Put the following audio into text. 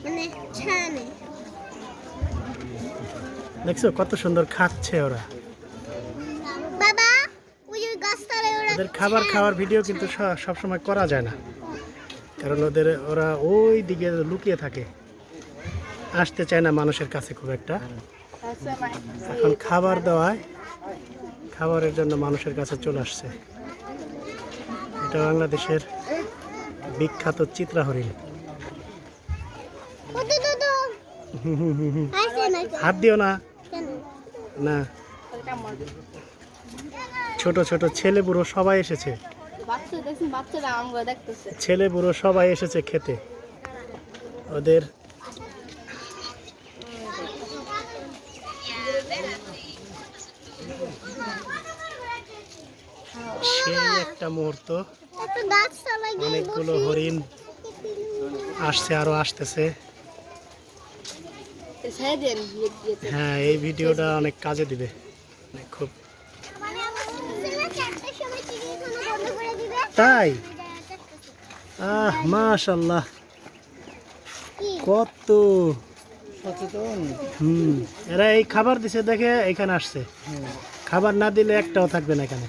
মানে ছানে। দেখছো কত সুন্দর খাচ্ছে ওরা। বাবা ওই যে গাছতলায় ওরা ওদের খাবার খাওয়ার ভিডিও কিন্তু সব সময় করা যায় না, কারণ ওরা ওই দিকে লুকিয়ে থাকে, আসতে চায় না মানুষের কাছে খুব একটা। এখন খাবার দেওয়ায় খাবারের জন্য মানুষের কাছে চলে আসছে। এটা বাংলাদেশের বিখ্যাত চিত্রা হরিণ। কত কত আসে না হাত দিও না, কেন? না। ছোট ছোট ছেলে বুড়ো সবাই এসেছে, বাচ্চারা আমগো দেখতেছে। ছেলে বুড়ো সবাই এসেছে খেতে। ওদের সেই একটা মুহূর্ত। একটা গাছতলায় গিয়ে অনেকগুলো বসি। হরিণ আসছে, আরো আসতেছে। হ্যাঁ, এই ভিডিওটা অনেক কাজে দিবে, খুব। তাই মাশাআল্লাহ, কত সচেতন। এরা এই খাবার দিছে দেখে এখানে আসছে। খাবার না দিলে একটাও থাকবে না এখানে।